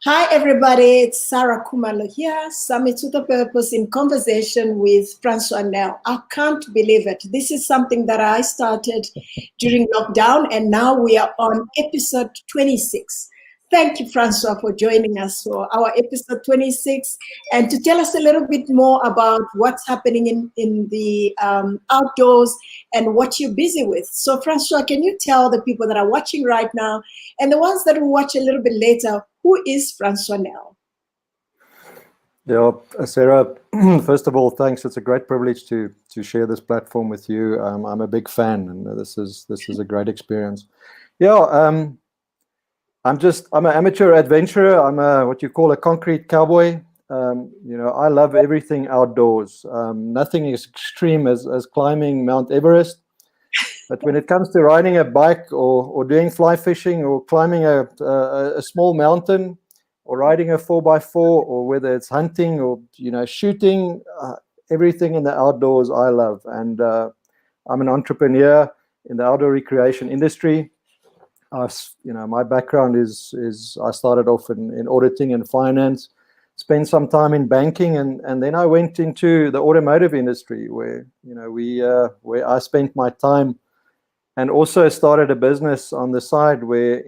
Hi, everybody. It's Sarah Kumalo here, Summit to the Purpose in conversation with Francois Nel. I can't believe it. This is something that I started during lockdown, and now we are on episode 26. Thank you, Francois, for joining us for our episode 26 and to tell us a little bit more about what's happening in the outdoors and what you're busy with. So, Francois, can you tell the people that are watching right now and the ones that will watch a little bit later, who is Francois Nel? Yeah, Sarah, first of all, thanks. It's a great privilege to share this platform with you. I'm a big fan, and this is a great experience. Yeah, I'm an amateur adventurer. I'm what you call a concrete cowboy. I love everything outdoors. Nothing as extreme as climbing Mount Everest. But when it comes to riding a bike or doing fly fishing or climbing a small mountain or riding a 4x4 or whether it's hunting or shooting, everything in the outdoors I love. And I'm an entrepreneur in the outdoor recreation industry. My background is I started off in auditing and finance, spent some time in banking, and then I went into the automotive industry where where I spent my time. And also started a business on the side where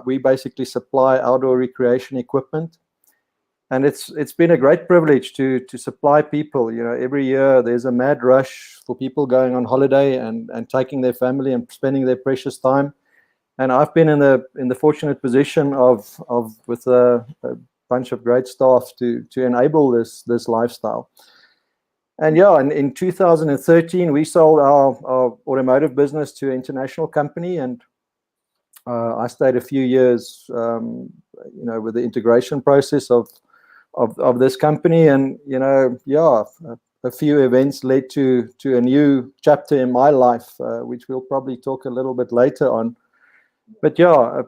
we basically supply outdoor recreation equipment, and it's been a great privilege to supply people. Every year there's a mad rush for people going on holiday and taking their family and spending their precious time. And I've been in the fortunate position of with a bunch of great staff to enable this lifestyle. And yeah, in 2013, we sold our automotive business to an international company, and I stayed a few years, with the integration process of this company. And a few events led to a new chapter in my life, which we'll probably talk a little bit later on. But yeah, I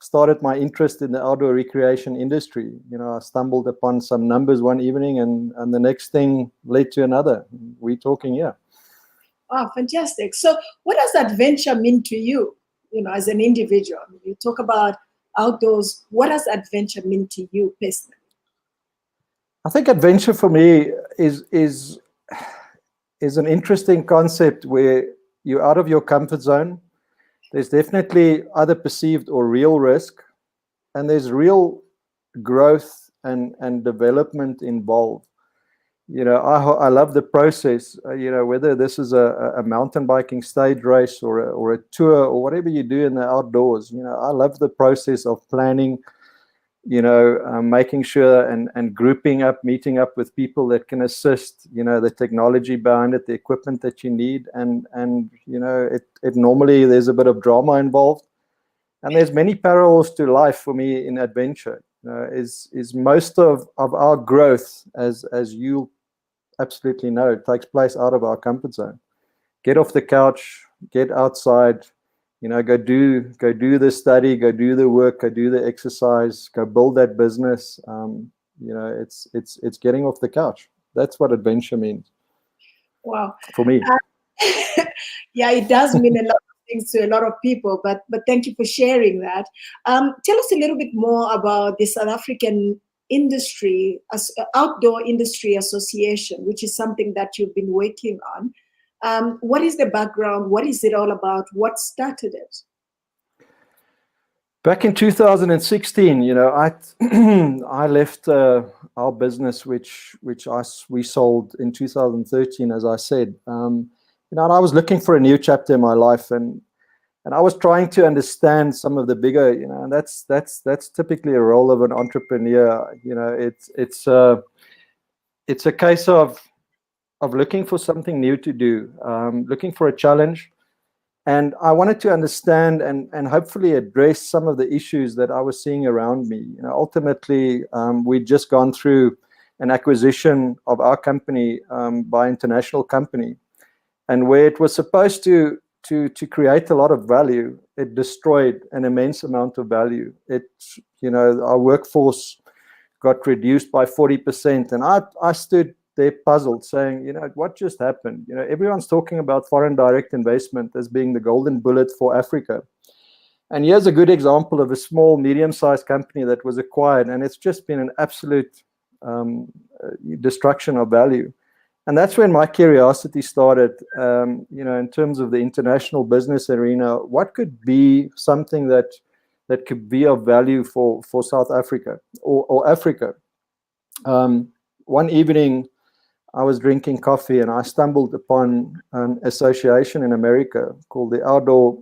started my interest in the outdoor recreation industry. I stumbled upon some numbers one evening, and the next thing led to another. We're talking here. Oh, fantastic. So what does adventure mean to you, as an individual? You talk about outdoors. What does adventure mean to you personally? I think adventure for me is an interesting concept where you're out of your comfort zone. There's definitely either perceived or real risk, and there's real growth and development involved. I love the process. Whether this is a mountain biking stage race or a tour or whatever you do in the outdoors. I love the process of planning. Making sure and grouping up, meeting up with people that can assist. The technology behind it, the equipment that you need, and it normally there's a bit of drama involved, and there's many parallels to life for me in adventure. Is most of our growth, as you absolutely know, takes place out of our comfort zone. Get off the couch, get outside. Go do the study, go do the work, go do the exercise, go build that business. It's getting off the couch. That's what adventure means. Wow. For me. Yeah, it does mean a lot of things to a lot of people, but thank you for sharing that. Tell us a little bit more about the South African industry, outdoor industry association, which is something that you've been working on. What is the background? What is it all about? What started it? Back in 2016, I left our business, which we sold in 2013, as I said. And I was looking for a new chapter in my life, and I was trying to understand some of the bigger, and that's typically a role of an entrepreneur. It's a case of looking for something new to do, looking for a challenge. And I wanted to understand and hopefully address some of the issues that I was seeing around me. Ultimately, we'd just gone through an acquisition of our company by an international company. And where it was supposed to create a lot of value, it destroyed an immense amount of value. Our workforce got reduced by 40%. And I stood there puzzled, saying, what just happened? Everyone's talking about foreign direct investment as being the golden bullet for Africa. And here's a good example of a small, medium-sized company that was acquired, and it's just been an absolute destruction of value. And that's when my curiosity started, in terms of the international business arena, what could be something that could be of value for South Africa or Africa. One evening, I was drinking coffee and I stumbled upon an association in America called the Outdoor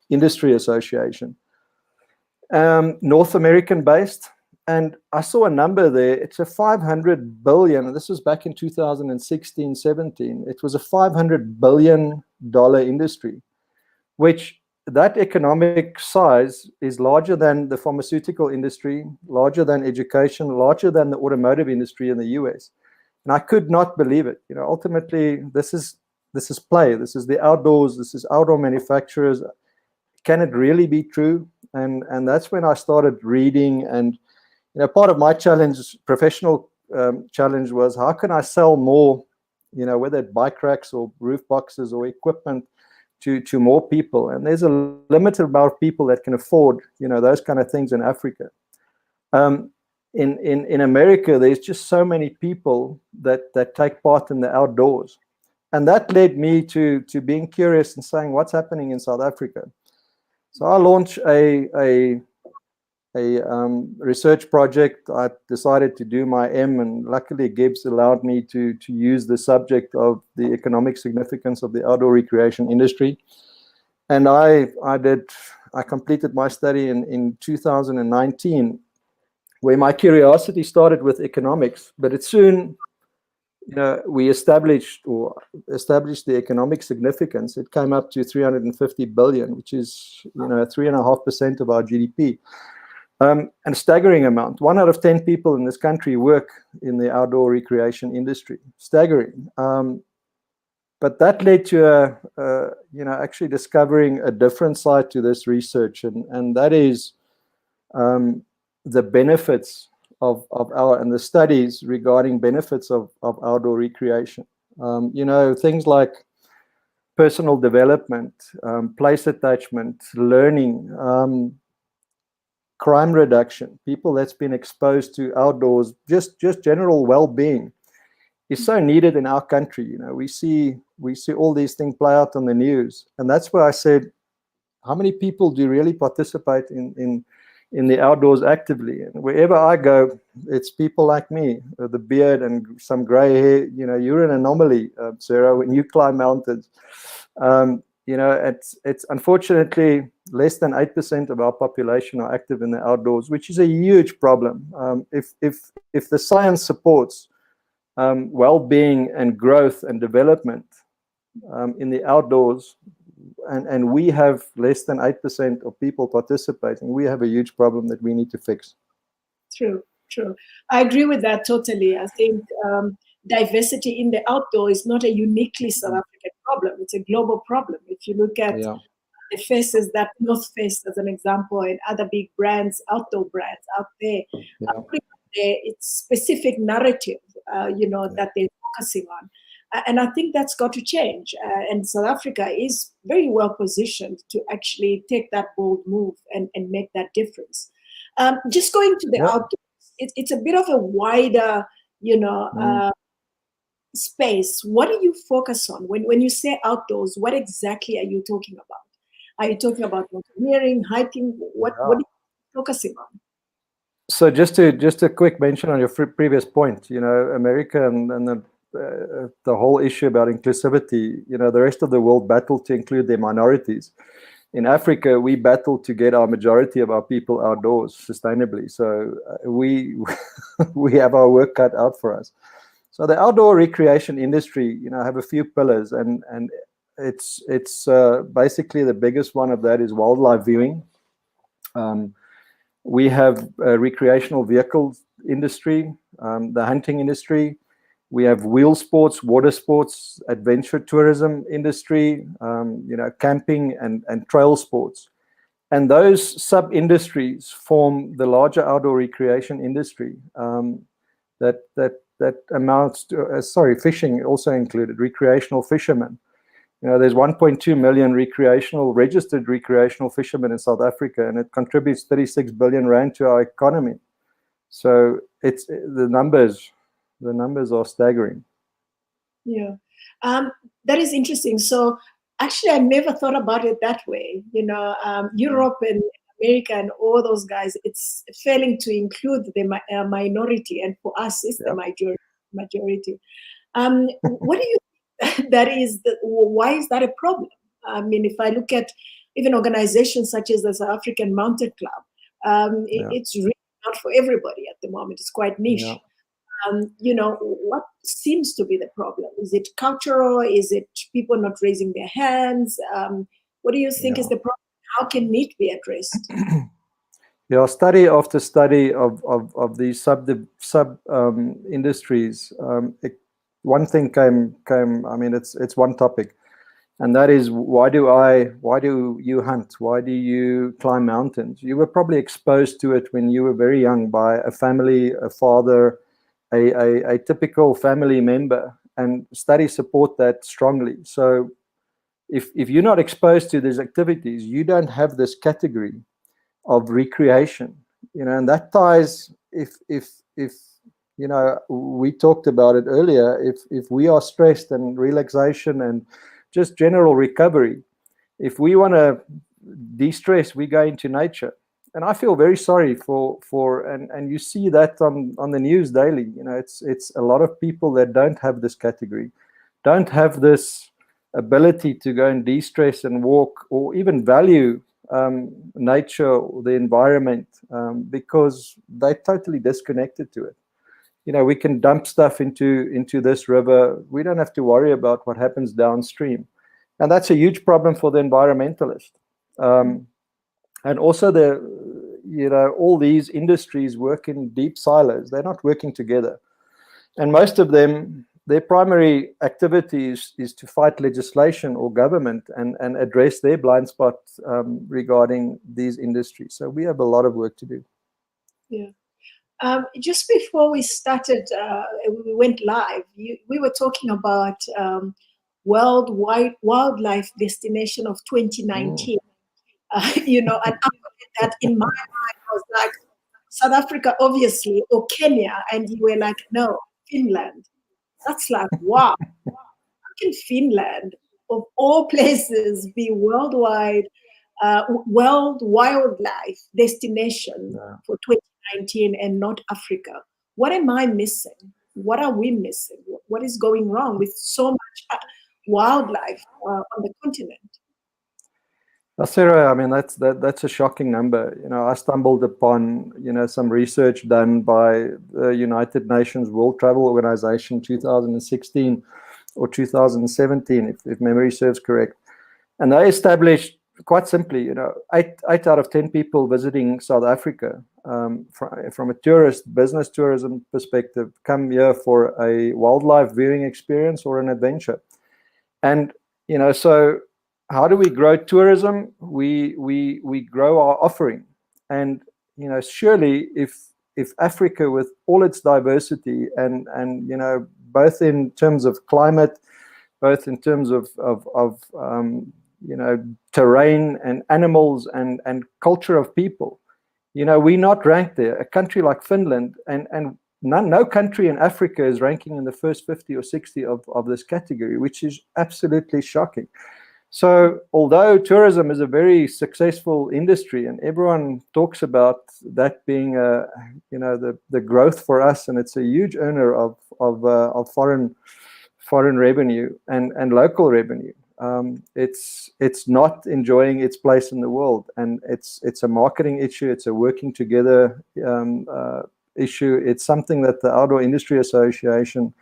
Industry Association, North American based. And I saw a number there. It's a 500 billion. This was back in 2016, 17. It was a $500 billion industry, which that economic size is larger than the pharmaceutical industry, larger than education, larger than the automotive industry in the US. And I could not believe it. Ultimately, this is play. This is the outdoors. This is outdoor manufacturers. Can it really be true? And that's when I started reading. And part of my challenge, professional challenge, was how can I sell more, whether it's bike racks or roof boxes or equipment to more people. And there's a limited amount of people that can afford, those kind of things in Africa. In America, there's just so many people that take part in the outdoors. And that led me to being curious and saying, what's happening in South Africa? So I launched a research project. I decided to do my M, and luckily GIBS allowed me to use the subject of the economic significance of the outdoor recreation industry. And I completed my study in 2019, where my curiosity started with economics, but it soon, we established the economic significance. It came up to 350 billion, which is 3.5% of our GDP. And a staggering amount. 1 out of 10 people in this country work in the outdoor recreation industry. Staggering. But that led to actually discovering a different side to this research, and that is the benefits of our, and the studies regarding benefits of outdoor recreation. Things like personal development, place attachment, learning, crime reduction, people that's been exposed to outdoors, just general well-being is so needed in our country. We see all these things play out on the news, and that's why I said, how many people do really participate in the outdoors actively? And wherever I go, it's people like me, the beard and some gray hair. You're an anomaly, Sarah, when you climb mountains. It's unfortunately less than 8% of our population are active in the outdoors, which is a huge problem. If the science supports well-being and growth and development in the outdoors, and we have less than 8% of people participating, we have a huge problem that we need to fix. True. I agree with that totally. I think diversity in the outdoor is not a uniquely South African problem. It's a global problem. If you look at the faces that North Face, as an example, and other big brands, outdoor brands out there, it's specific narrative, that they're focusing on. And I think that's got to change. And South Africa is very well positioned to actually take that bold move and make that difference. Just going to the outdoors, it's a bit of a wider, space. What do you focus on when you say outdoors? What exactly are you talking about? Are you talking about mountaineering, hiking? What are you focusing on? So just a quick mention on your previous point. America and the whole issue about inclusivity. The rest of the world battled to include their minorities. In Africa, we battle to get our majority of our people outdoors sustainably. So we have our work cut out for us. So the outdoor recreation industry, have a few pillars, and it's basically the biggest one of that is wildlife viewing. We have a recreational vehicles industry, the hunting industry. We have wheel sports, water sports, adventure tourism industry, camping and trail sports. And those sub-industries form the larger outdoor recreation industry that amounts to, fishing also included, recreational fishermen. There's 1.2 million registered recreational fishermen in South Africa, and it contributes 36 billion rand to our economy. So it's the numbers are staggering. Yeah, that is interesting. So actually, I never thought about it that way. Europe and America and all those guys, it's failing to include the minority, and for us, it's the majority. What do you think that is? Why is that a problem? I mean, if I look at even organizations such as the South African Mountain Club, it's really not for everybody at the moment. It's quite niche. Yeah. What seems to be the problem? Is it cultural? Is it people not raising their hands? What do you think is the problem? How can it be addressed? Study after study of these sub industries. One thing came. I mean, it's one topic, and that is why do you hunt? Why do you climb mountains? You were probably exposed to it when you were very young by a family, a father, a typical family member, and studies support that strongly. So if you're not exposed to these activities, you don't have this category of recreation, and that ties, if we talked about it earlier, if we are stressed, and relaxation and just general recovery, if we want to de-stress, we go into nature. And I feel very sorry and you see that on the news daily. It's a lot of people that don't have this category, don't have this ability to go and de-stress and walk, or even value nature or the environment, because they're totally disconnected to it. We can dump stuff into this river. We don't have to worry about what happens downstream, and that's a huge problem for the environmentalist. And also all these industries work in deep silos. They're not working together. And most of them, their primary activity is to fight legislation or government and address their blind spot regarding these industries. So we have a lot of work to do. Yeah. Just before we started, we went live, we were talking about worldwide wildlife destination of 2019. And after that, in my mind, I was like, South Africa, obviously, or Kenya. And you were like, no, Finland. That's like, wow. How can Finland, of all places, be world wildlife destination for 2019 and not Africa? What am I missing? What are we missing? What is going wrong with so much wildlife on the continent? Sarah, I mean, that's a shocking number. I stumbled upon some research done by the United Nations World Travel Organization 2016 or 2017, if memory serves correct, and they established quite simply, 8 out of 10 people visiting South Africa from a business tourism perspective come here for a wildlife viewing experience or an adventure. And so how do we grow tourism? We grow our offering. And surely if Africa, with all its diversity and both in terms of climate, both in terms of terrain and animals and culture of people, we're not ranked there. A country like Finland and no country in Africa is ranking in the first 50 or 60 of this category, which is absolutely shocking. So although tourism is a very successful industry and everyone talks about that being the growth for us, and it's a huge earner of foreign revenue and local revenue, it's not enjoying its place in the world, and it's a marketing issue. It's a working together issue. It's something that the Outdoor Industry Association,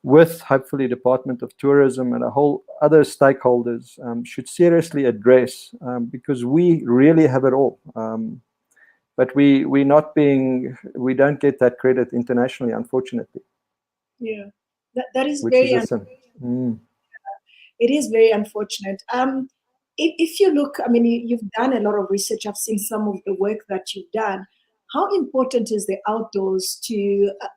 with hopefully Department of Tourism and a whole other stakeholders, should seriously address, because we really have it all. But we don't get that credit internationally, unfortunately. Yeah, that is very unfortunate. It is very unfortunate. If you look, I mean, you've done a lot of research. I've seen some of the work that you've done. How important is the outdoors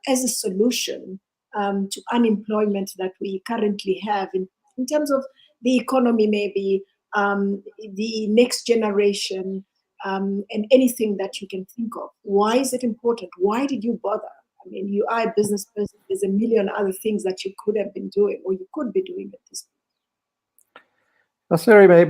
as a solution to unemployment that we currently have in terms of the economy, maybe the next generation, and anything that you can think of. Why is it important? Why did you bother? I mean, you are a business person. There's a million other things that you could have been doing, or you could be doing at this point. Sorry, mate.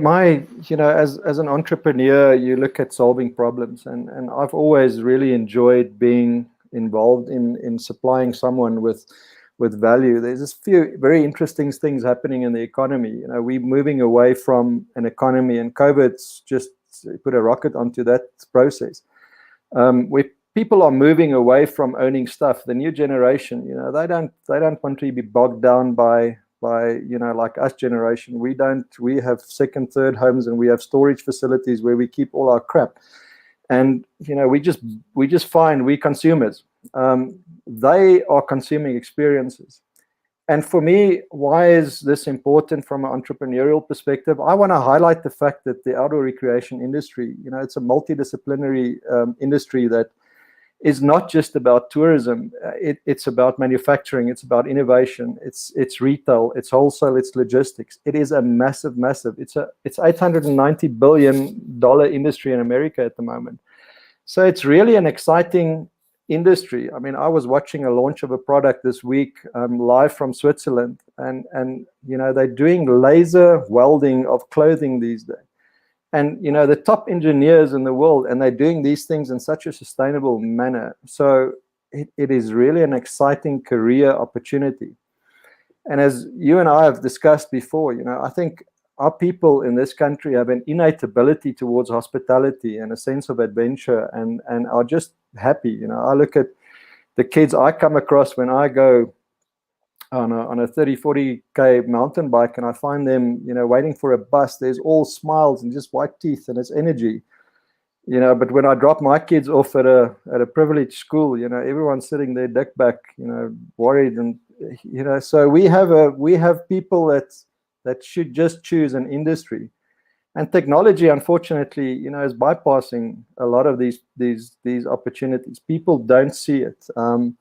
As an entrepreneur, you look at solving problems, and I've always really enjoyed being involved in supplying someone with value. There's a few very interesting things happening in the economy. We're moving away from an economy, and COVID's just put a rocket onto that process. Where people are moving away from owning stuff. The new generation, they don't want to be bogged down by like us generation. We have second, third homes, and we have storage facilities where we keep all our crap. And we just find we consumers. They are consuming experiences. And for me, why is this important from an entrepreneurial perspective? I want to highlight the fact that the outdoor recreation industry, it's a multidisciplinary industry that is not just about tourism. It's about manufacturing. It's about innovation. It's retail. It's wholesale. It's logistics. It is a massive. It's $890 billion industry in America at the moment. So it's really an exciting industry. I mean, I was watching a launch of a product this week live from Switzerland, and they're doing laser welding of clothing these days. And the top engineers in the world, and they're doing these things in such a sustainable manner. So it is really an exciting career opportunity. And as you and I have discussed before, I think our people in this country have an innate ability towards hospitality and a sense of adventure, and are just happy. I look at the kids I come across when I go on a 30-40K mountain bike, and I find them, waiting for a bus. There's all smiles and just white teeth, and it's energy. But when I drop my kids off at a privileged school, everyone's sitting there dick back, worried, and so we have people that should just choose an industry. And technology, unfortunately, is bypassing a lot of these opportunities. People don't see it. I'm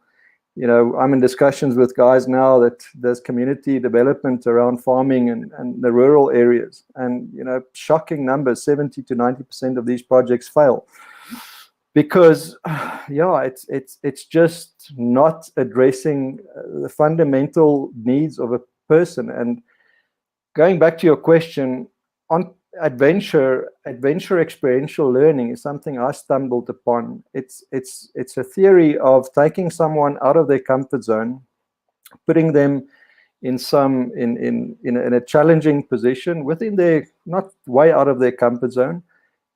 in discussions with guys now that there's community development around farming and the rural areas, and shocking numbers, 70 to 90% of these projects fail because it's just not addressing the fundamental needs of a person. And going back to your question on adventure experiential learning is something I stumbled upon. It's a theory of taking someone out of their comfort zone, putting them in a challenging position within their, not way out of their comfort zone,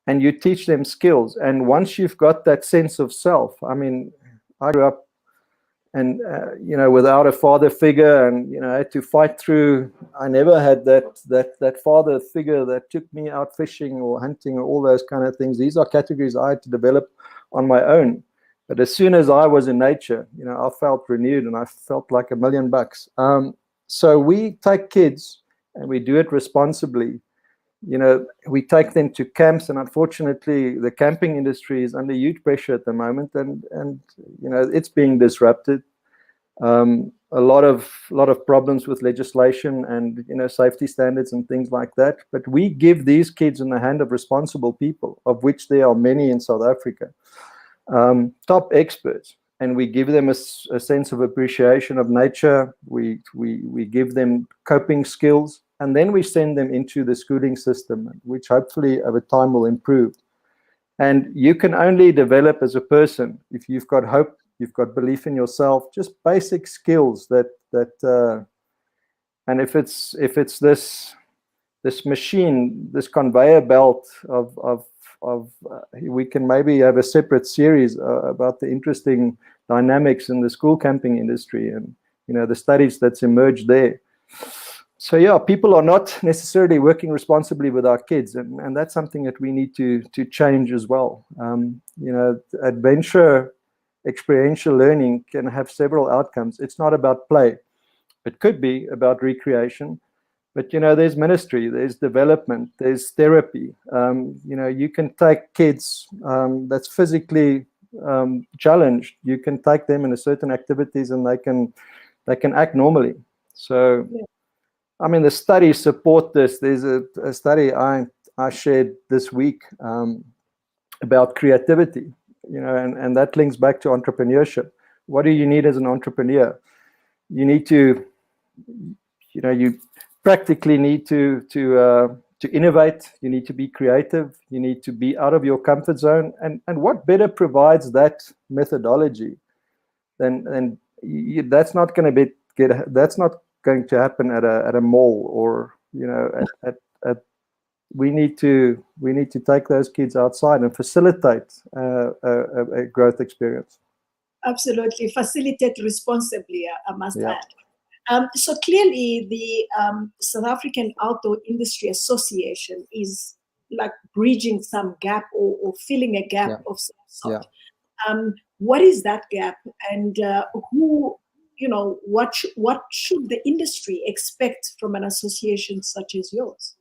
and you teach them skills. And once you've got that sense of self, I mean, I grew up and without a father figure, and I had to fight through. I never had that father figure that took me out fishing or hunting or all those kind of things. These are categories I had to develop on my own. But as soon as I was in nature, I felt renewed and I felt like $1 million. So we take kids and we do it responsibly. We take them to camps, and unfortunately the camping industry is under huge pressure at the moment, and it's being disrupted. A lot of problems with legislation and safety standards and things like that. But we give these kids in the hand of responsible people, of which there are many in South Africa, top experts, and we give them a sense of appreciation of nature. We give them coping skills. And then we send them into the schooling system, which hopefully over time will improve. And you can only develop as a person if you've got hope, you've got belief in yourself, just basic skills and if it's this machine, this conveyor belt of we can maybe have a separate series about the interesting dynamics in the school camping industry and the studies that's emerged there. So yeah, people are not necessarily working responsibly with our kids, and that's something that we need to change as well. Adventure, experiential learning can have several outcomes. It's not about play. It could be about recreation, but there's ministry, there's development, there's therapy. You can take kids that's physically challenged. You can take them in a certain activities, and they can act normally. So. Yeah. I mean, the studies support this. There's a study I shared this week about creativity, and that links back to entrepreneurship. What do you need as an entrepreneur? You need to, you practically need to innovate. You need to be creative. You need to be out of your comfort zone. And what better provides that methodology than that's not going to that's not going to happen at a mall, or at we need to take those kids outside and facilitate a growth experience. Absolutely, facilitate responsibly, I must add. So clearly, the South African Outdoor Industry Association is like bridging some gap or filling a gap of some sort. What is that gap, and what should the industry expect from an association such as yours?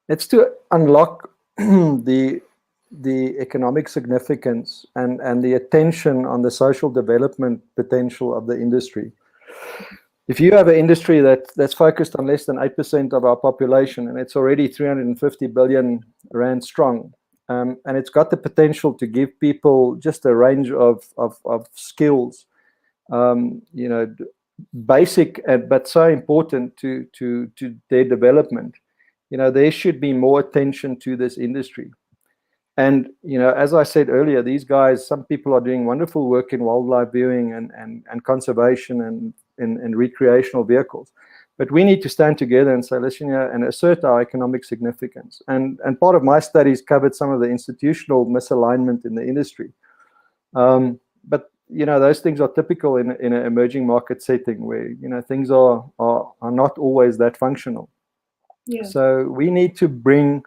It's to unlock the economic significance and the attention on the social development potential of the industry. If you have an industry that's focused on less than 8% of our population, and it's already 350 billion rand strong, and it's got the potential to give people just a range of skills, basic but so important to their development. There should be more attention to this industry. And, as I said earlier, these guys, some people are doing wonderful work in wildlife viewing and conservation and recreational vehicles. But we need to stand together and say, listen, and assert our economic significance. And part of my studies covered some of the institutional misalignment in the industry. But, those things are typical in an emerging market setting where, things are not always that functional. Yeah. So we need to bring,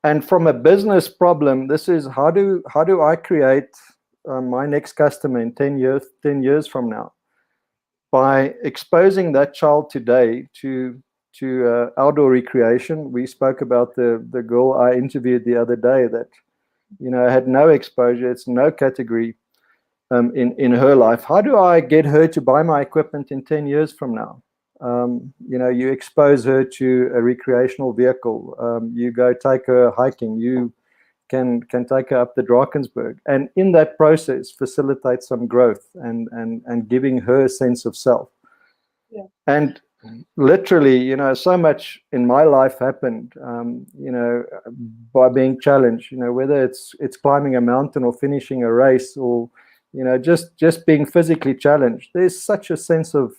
and from a business problem, this is how do I create my next customer in 10 years from now, by exposing that child today to outdoor recreation. We spoke about the girl I interviewed the other day that had no exposure. It's no category in her life. How do I get her to buy my equipment in 10 years from now? You expose her to a recreational vehicle. You go take her hiking. You can take her up the Drakensberg, and in that process facilitate some growth and giving her a sense of self. Yeah. And literally, so much in my life happened, by being challenged. Whether it's climbing a mountain or finishing a race, or just being physically challenged. There's such a sense of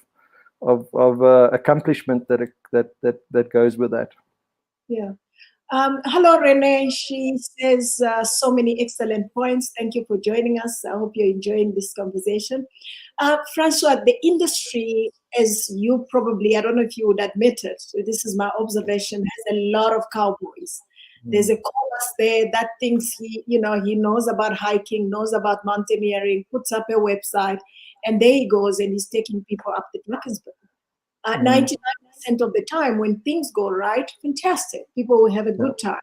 accomplishment that goes with that. Yeah. Hello, Renee. She says so many excellent points. Thank you for joining us. I hope you're enjoying this conversation. Francois, the industry, as you probably, I don't know if you would admit it, so this is my observation, has a lot of cowboys. There's a chorus there that thinks he knows about hiking, knows about mountaineering, puts up a website, and there he goes and he's taking people up the Drakensberg. 99% of the time when things go right, fantastic. People will have a good time.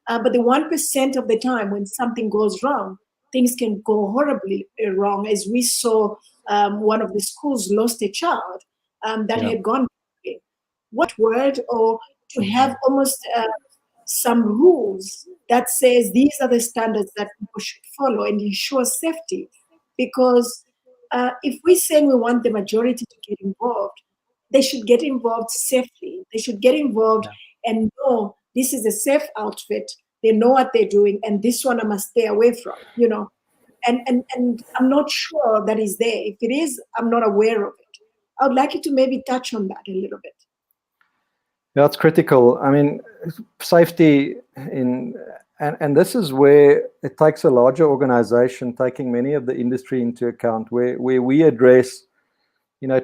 But the 1% of the time when something goes wrong, things can go horribly wrong. As we saw, one of the schools lost a child that had gone away. What word, or to have almost some rules that says these are the standards that people should follow and ensure safety. Because if we say we want the majority to get involved, they should get involved safely. They should get involved and know this is a safe outfit. They know what they're doing, and this one I must stay away from, And I'm not sure that is there. If it is, I'm not aware of it. I would like you to maybe touch on that a little bit. Yeah, it's critical. I mean, safety and this is where it takes a larger organization taking many of the industry into account, where we address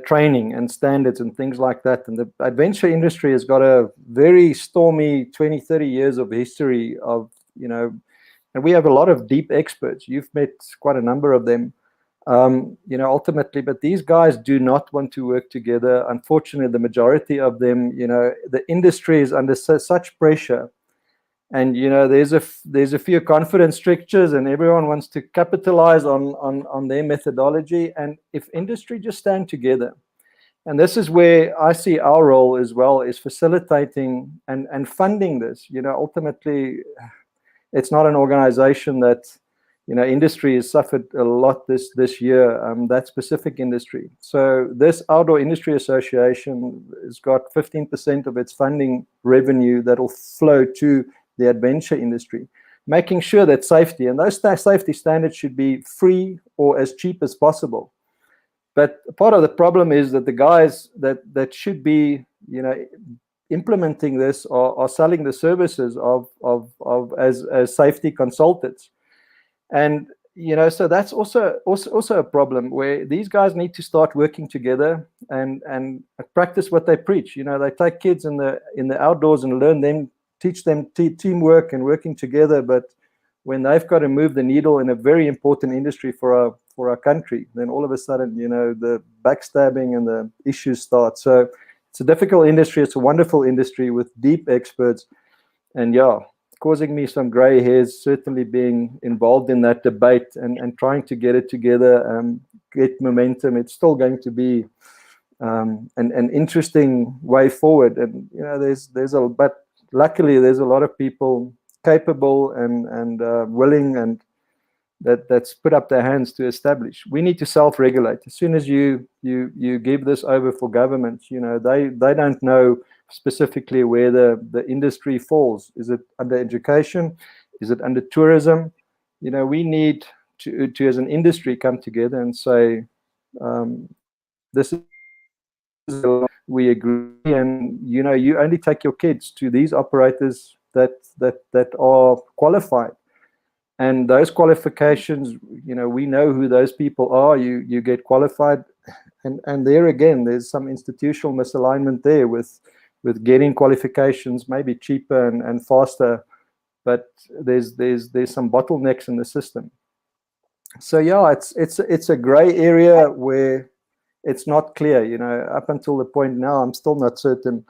training and standards and things like that. And the adventure industry has got a very stormy 20, 30 years of history of, and we have a lot of deep experts. You've met quite a number of them, ultimately, but these guys do not want to work together. Unfortunately, the majority of them, the industry is under such pressure. And there's a few confidence strictures, and everyone wants to capitalize on their methodology. And if industry just stand together And this is where I see our role as well, is facilitating and funding this. Ultimately, it's not an organization that, industry has suffered a lot this year, that specific industry. So this Outdoor Industry Association has got 15% of its funding revenue that will flow to the adventure industry, making sure that safety, and those safety standards should be free or as cheap as possible. But part of the problem is that the guys that should be, implementing this are selling the services as safety consultants. And so that's also a problem, where these guys need to start working together and practice what they preach. They take kids in the outdoors and teach them teamwork and working together. But when they've got to move the needle in a very important industry for our country, then all of a sudden, the backstabbing and the issues start. So it's a difficult industry. It's a wonderful industry with deep experts, and causing me some gray hairs, certainly being involved in that debate and trying to get it together, get momentum. It's still going to be an interesting way forward. And but luckily there's a lot of people capable and willing, and that's put up their hands to establish. We need to self-regulate. As soon as you give this over for governments, they don't know specifically where the industry falls. Is it under education? Is it under tourism? We need to as an industry come together and say, this is, we agree, and you only take your kids to these operators that are qualified. And those qualifications, we know who those people are. You get qualified, and there again, there's some institutional misalignment there with getting qualifications, maybe cheaper and faster, but there's some bottlenecks in the system. So it's a gray area where it's not clear. Up until the point now, I'm still not certain.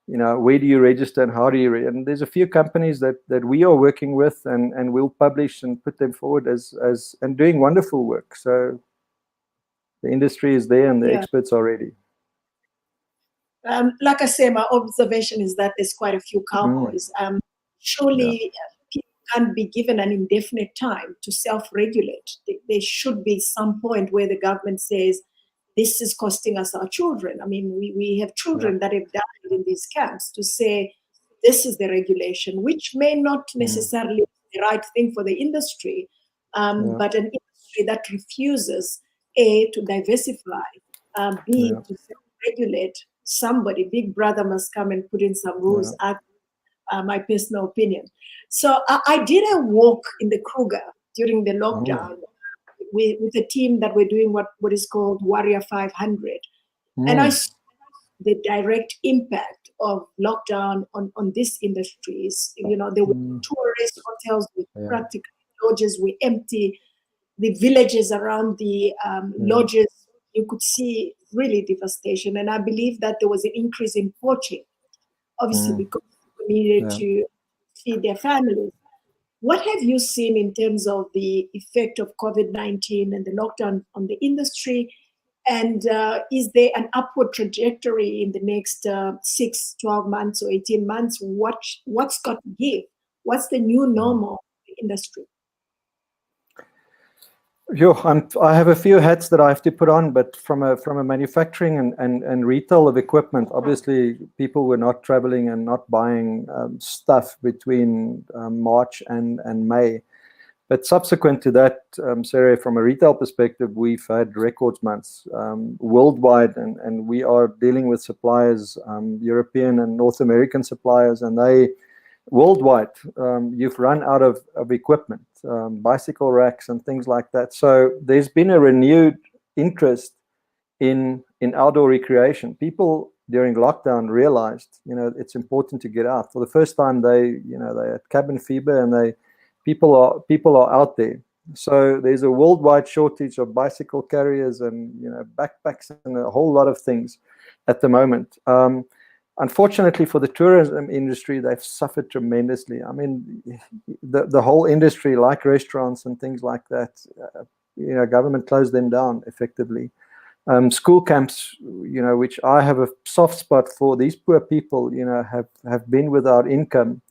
Where do you register and how do you and there's a few companies that we are working with, and we'll publish and put them forward as and doing wonderful work. So the industry is there and the experts are ready. Like I say, my observation is that there's quite a few cowboys. Surely people can't be given an indefinite time to self-regulate. There should be some point where the government says, this is costing us our children. I mean, we have children that have died in these camps, to say this is the regulation, which may not necessarily be the right thing for the industry, but an industry that refuses, A, to diversify, B, to self-regulate. Somebody, Big Brother must come and put in some rules, my personal opinion. So I did a walk in the Kruger during the lockdown, with a team that we're doing what is called Warrior 500. And I saw the direct impact of lockdown on these industries. There were tourist hotels with practically lodges were empty. The villages around the lodges, you could see really devastation. And I believe that there was an increase in poaching, obviously because people needed to feed their families. What have you seen in terms of the effect of COVID-19 and the lockdown on the industry? And is there an upward trajectory in the next 6, 12 months or 18 months? What's got to give? What's the new normal in the industry? I have a few hats that I have to put on, but from a manufacturing and retail of equipment, obviously people were not traveling and not buying stuff between March and May. But subsequent to that, Sarah, from a retail perspective, we've had record months worldwide, and we are dealing with suppliers, European and North American suppliers, and they worldwide, you've run out of equipment, bicycle racks and things like that. So there's been a renewed interest in outdoor recreation. People during lockdown realized, it's important to get out. For the first time, they had cabin fever, and people are out there. So there's a worldwide shortage of bicycle carriers and backpacks and a whole lot of things at the moment. Unfortunately for the tourism industry, they've suffered tremendously. I mean, the whole industry, like restaurants and things like that, government closed them down effectively. school camps, which I have a soft spot for. These poor people, have been without income,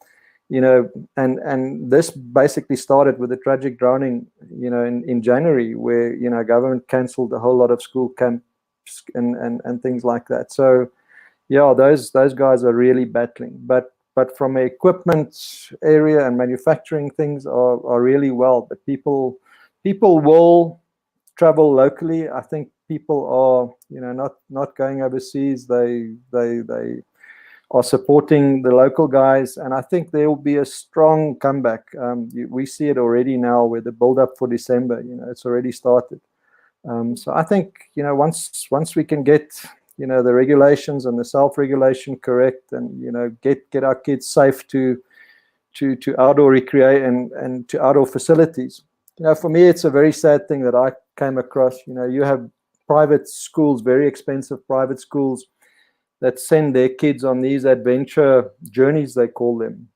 and this basically started with a tragic drowning, in January, where, government cancelled a whole lot of school camps and things like that. So, yeah, those guys are really battling. But from an equipment area and manufacturing, things are really well. But people will travel locally. I think people are, not going overseas. They are supporting the local guys, and I think there will be a strong comeback. We see it already now with the build-up for December. It's already started. So I think, once we can get, the regulations and the self-regulation correct, and get our kids safe to outdoor recreate and to outdoor facilities. For me, it's a very sad thing that I came across. You have private schools, very expensive private schools, that send their kids on these adventure journeys, they call them.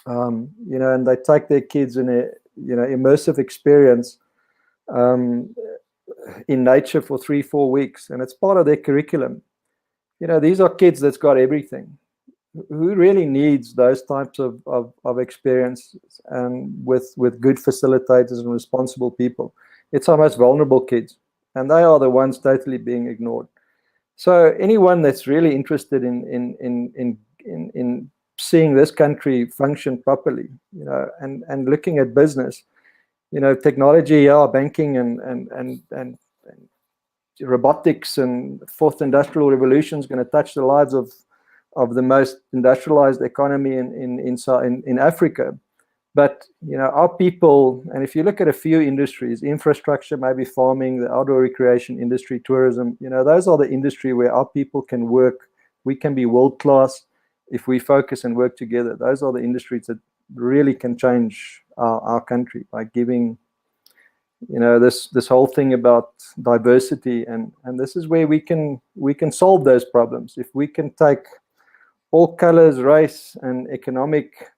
And they take their kids in a immersive experience in nature for 3-4 weeks, and it's part of their curriculum. These are kids that's got everything. Who really needs those types of experiences, and with good facilitators and responsible people? It's our most vulnerable kids, and they are the ones totally being ignored. So anyone that's really interested in seeing this country function properly, and looking at business, technology, banking and robotics and fourth industrial revolution is going to touch the lives of the most industrialized economy in Africa. But our people, and if you look at a few industries, infrastructure, maybe farming, the outdoor recreation industry, tourism, those are the industry where our people can work. We can be world class if we focus and work together. Those are the industries that really can change our country by giving, this whole thing about diversity, and this is where we can solve those problems. If we can take all colors, race, and economic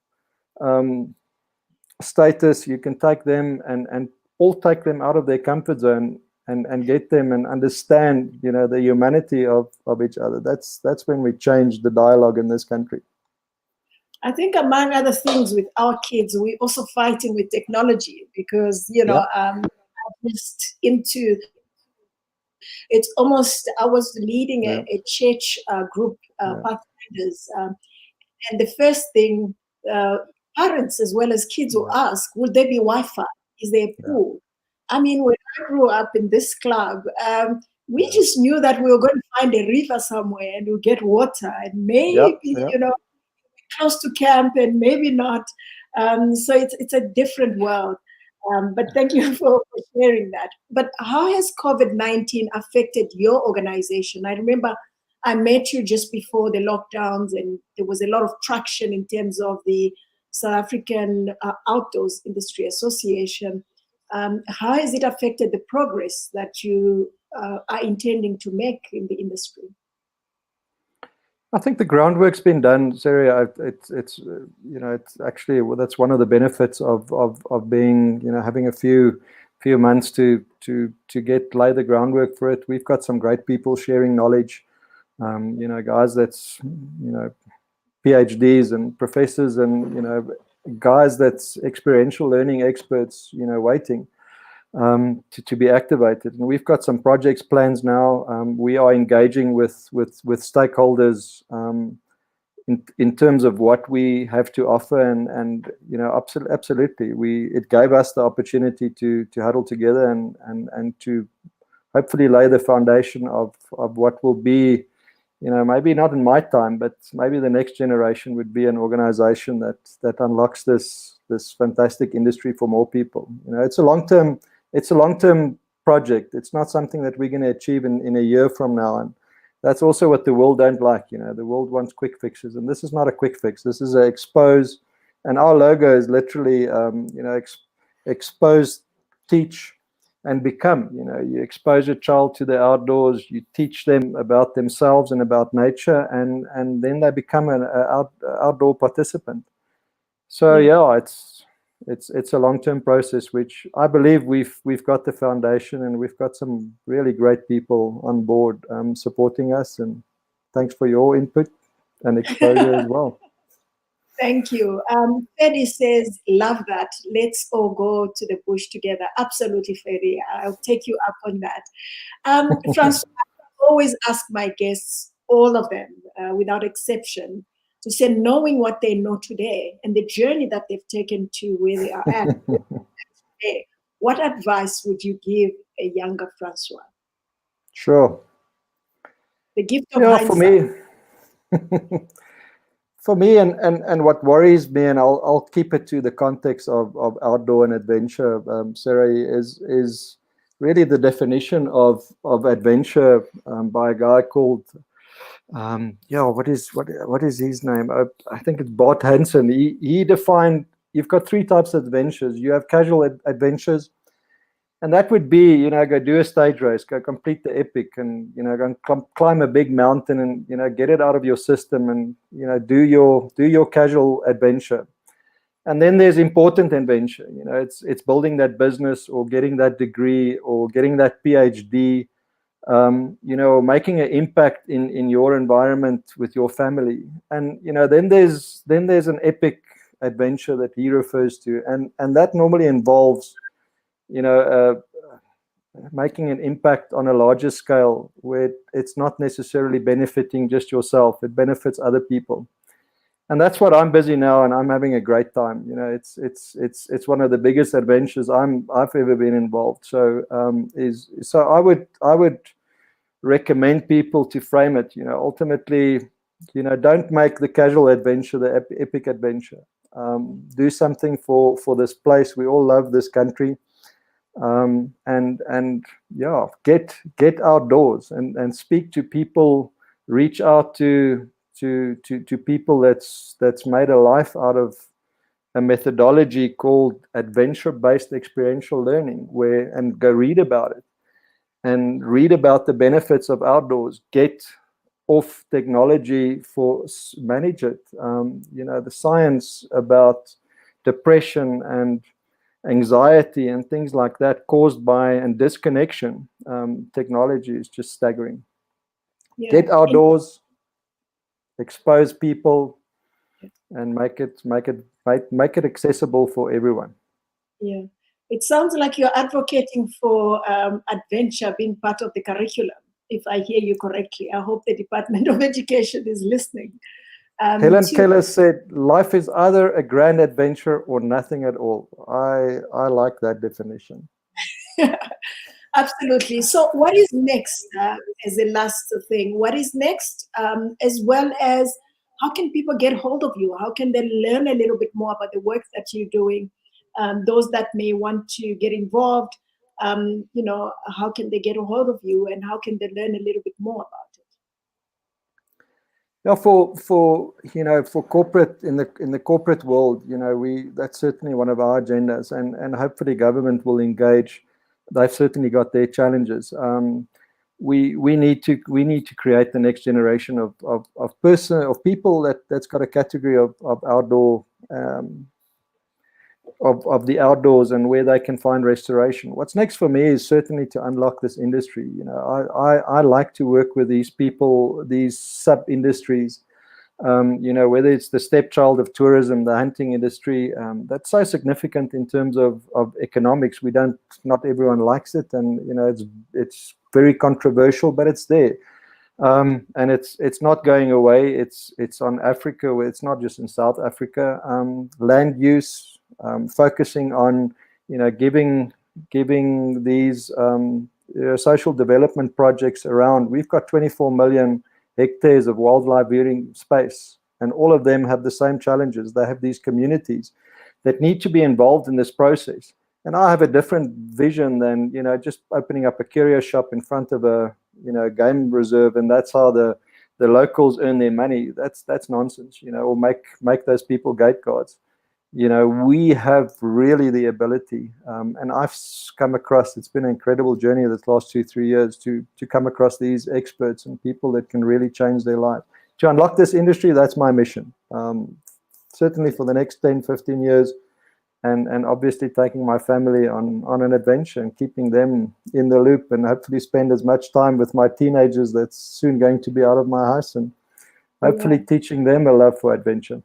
status, you can take them and all take them out of their comfort zone and get them and understand, the humanity of each other. That's when we change the dialogue in this country. I think among other things with our kids, we're also fighting with technology because, just into it's almost, I was leading a church group, pathfinders, and the first thing parents as well as kids will ask, will there be Wi-Fi? Is there a pool? I mean, when I grew up in this club, we just knew that we were going to find a river somewhere and we'll get water, and maybe, close to camp and maybe not. So it's a different world. But thank you for sharing that. But how has COVID-19 affected your organization? I remember I met you just before the lockdowns, and there was a lot of traction in terms of the South African Outdoors Industry Association. How has it affected the progress that you are intending to make in the industry? I think the groundwork's been done, Sarah. It's actually, well, that's one of the benefits of being, having a few months to lay the groundwork for it. We've got some great people sharing knowledge, guys that's, PhDs and professors, and guys that's experiential learning experts, waiting to be activated. And we've got some projects plans now. We are engaging with stakeholders in terms of what we have to offer, and absolutely, it gave us the opportunity to huddle together and to hopefully lay the foundation of what will be, maybe not in my time, but maybe the next generation would be an organization that unlocks this fantastic industry for more people. It's a long-term project. It's not something that we're going to achieve in a year from now. And that's also what the world don't like. The world wants quick fixes, and this is not a quick fix. This is a expose, and our logo is literally, expose, teach, and become. You expose your child to the outdoors, you teach them about themselves and about nature, and then they become an outdoor participant. So it's it's a long-term process, which I believe we've got the foundation, and we've got some really great people on board supporting us. And thanks for your input and exposure as well. Thank you. Fedi says, love that. Let's all go to the bush together. Absolutely, Fedi. I'll take you up on that. Francois, I always ask my guests, all of them, without exception, to say, knowing what they know today and the journey that they've taken to where they are at today, what advice would you give a younger Francois? Sure. The gift of hindsight. For me, and what worries me, and I'll keep it to the context of outdoor and adventure, Sarah, is really the definition of adventure by a guy called what is his name? I think it's Bart Hansen. He defined, you've got three types of adventures. You have casual adventures, and that would be, go do a stage race, go complete the epic, and go and climb a big mountain, and get it out of your system, and do your casual adventure. And then there's important adventure. It's building that business, or getting that degree, or getting that PhD, making an impact in your environment with your family. And then there's an epic adventure that he refers to, and that normally involves making an impact on a larger scale, where it's not necessarily benefiting just yourself, it benefits other people. And that's what I'm busy now, and I'm having a great time. It's one of the biggest adventures I've ever been involved. So I would recommend people to frame it. Ultimately, don't make the casual adventure the epic adventure. Do something for this place. We all love this country. Get outdoors and speak to people, reach out to people that's made a life out of a methodology called adventure-based experiential learning, and go read about it, and read about the benefits of outdoors. Get off technology, manage it. The science about depression and anxiety and things like that caused by and disconnection, technology is just staggering. Yeah. Get outdoors, expose people, and make it accessible for everyone. Yeah, it sounds like you're advocating for adventure being part of the curriculum, if I hear you correctly. I hope the Department of Education is listening. Helen Keller said, life is either a grand adventure or nothing at all. I like that definition. Absolutely. So what is next, as the last thing? What is next, as well as how can people get hold of you? How can they learn a little bit more about the work that you're doing? Those that may want to get involved, how can they get a hold of you, and how can they learn a little bit more about it? Yeah, for corporate, in the corporate world, that's certainly one of our agendas, and hopefully government will engage. They've certainly got their challenges. We need to create the next generation of people that's got a category of outdoor, of the outdoors, and where they can find restoration. What's next for me is certainly to unlock this industry. I like to work with these people, these sub-industries, whether it's the stepchild of tourism, the hunting industry, that's so significant in terms of economics. Not everyone likes it, and it's very controversial, but it's there. And it's not going away. It's on Africa, where it's not just in South Africa. Land use, focusing on giving these social development projects around. We've got 24 million hectares of wildlife viewing space, and all of them have the same challenges. They have these communities that need to be involved in this process. And I have a different vision than just opening up a curio shop in front of a game reserve, and that's how the locals earn their money. That's nonsense, or make those people gate guards. We have really the ability, and I've come across, it's been an incredible journey this last 2-3 years to come across these experts and people that can really change their life. To unlock this industry, that's my mission. Certainly for the next 10-15 years, and obviously taking my family on an adventure and keeping them in the loop, and hopefully spend as much time with my teenagers that's soon going to be out of my house, and hopefully teaching them a love for adventure.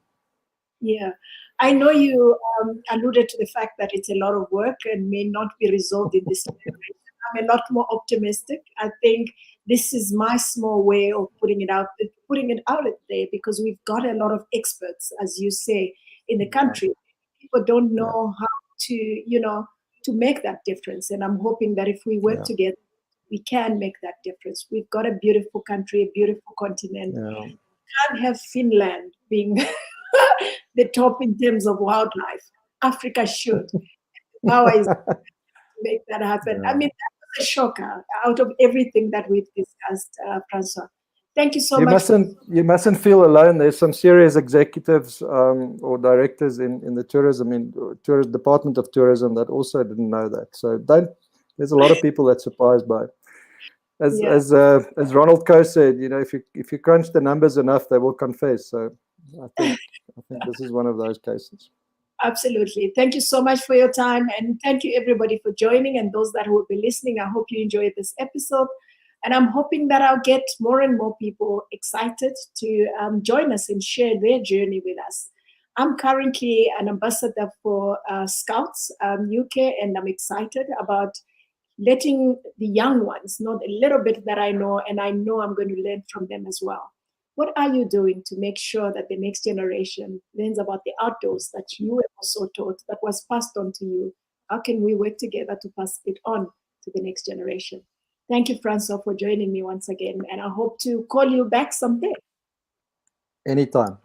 Yeah, I know you alluded to the fact that it's a lot of work and may not be resolved in this generation. I'm a lot more optimistic. I think this is my small way of putting it out there, because we've got a lot of experts, as you say, in the country. People don't know how to, to make that difference. And I'm hoping that if we work together, we can make that difference. We've got a beautiful country, a beautiful continent. We can't have Finland being the top in terms of wildlife. Africa should. Power is to make that happen. I mean, that was a shocker out of everything that we've discussed, Francois. Thank you so much. You mustn't feel alone. There's some serious executives or directors in the tourism, tourist department of tourism, that also didn't know that. So there's a lot of people that's surprised by it. As Ronald Coe said, if you crunch the numbers enough, they will confess. So I think this is one of those cases. Absolutely. Thank you so much for your time, and thank you everybody for joining, and those that will be listening. I hope you enjoyed this episode, and I'm hoping that I'll get more and more people excited to join us and share their journey with us. I'm currently an ambassador for Scouts UK, and I'm excited about letting the young ones know a little bit that I know, and I know I'm going to learn from them as well. What are you doing to make sure that the next generation learns about the outdoors that you were also taught, that was passed on to you? How can we work together to pass it on to the next generation? Thank you, Francois, for joining me once again, and I hope to call you back someday. Anytime.